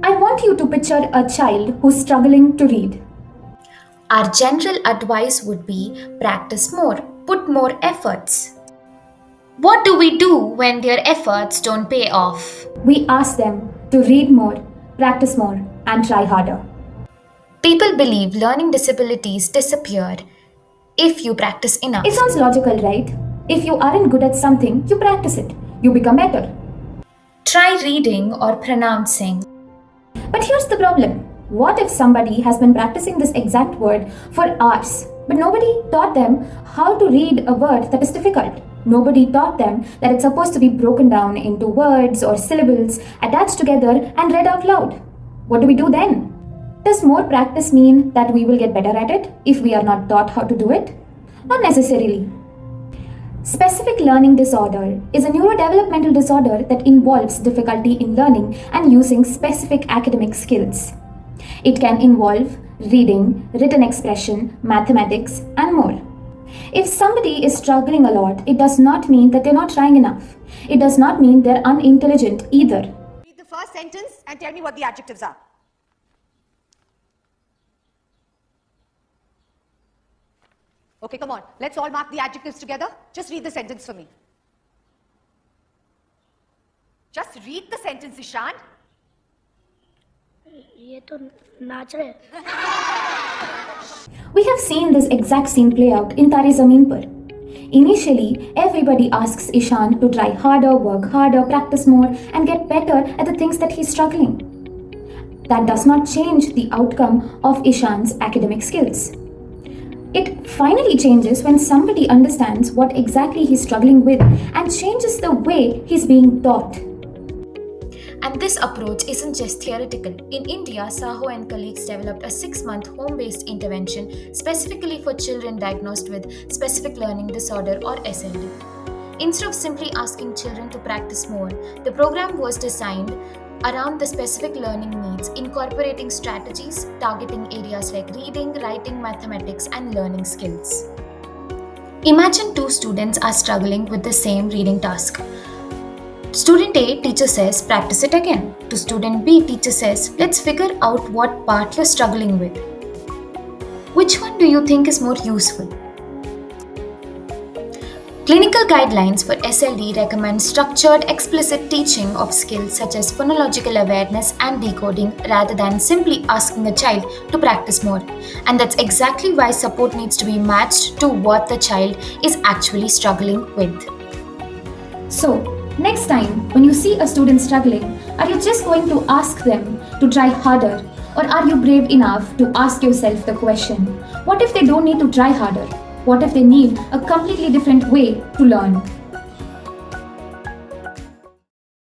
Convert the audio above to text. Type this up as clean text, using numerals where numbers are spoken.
I want you to picture a child who's struggling to read. Our general advice would be practice more, put more efforts. What do we do when their efforts don't pay off? We ask them to read more, practice more, and try harder. People believe learning disabilities disappear if you practice enough. It sounds logical, right? If you aren't good at something, you practice it. You become better. Try reading or pronouncing. But here's the problem. What if somebody has been practicing this exact word for hours, but nobody taught them how to read a word that is difficult? Nobody taught them that it's supposed to be broken down into words or syllables, attached together, and read out loud. What do we do then? Does more practice mean that we will get better at it if we are not taught how to do it? Not necessarily. Specific learning disorder is a neurodevelopmental disorder that involves difficulty in learning and using specific academic skills. It can involve reading, written expression, mathematics, and more. If somebody is struggling a lot, it does not mean that they're not trying enough. It does not mean they're unintelligent either. Read the first sentence and tell me what the adjectives are. Okay, come on. Let's all mark the adjectives together. Just read the sentence for me. Just read the sentence, Ishan. ये तो नाच रहे हैं. We have seen this exact scene play out in Taare Zameen Par. Initially, everybody asks Ishan to try harder, work harder, practice more, and get better at the things that he's struggling. That does not change the outcome of Ishan's academic skills. It finally changes when somebody understands what exactly he's struggling with and changes the way he's being taught. And this approach isn't just theoretical. In India, Saho and colleagues developed a 6-month home-based intervention specifically for children diagnosed with specific learning disorder or SLD. Instead of simply asking children to practice more, the program was designed around the specific learning needs, incorporating strategies targeting areas like reading, writing, mathematics, and learning skills. Imagine 2 students are struggling with the same reading task. Student A, teacher says, practice it again. To student B, teacher says, let's figure out what part you're struggling with. Which one do you think is more useful? Clinical guidelines for SLD recommend structured, explicit teaching of skills such as phonological awareness and decoding rather than simply asking a child to practice more. And that's exactly why support needs to be matched to what the child is actually struggling with. So, next time when you see a student struggling, are you just going to ask them to try harder? Or are you brave enough to ask yourself the question, what if they don't need to try harder? What if they need a completely different way to learn?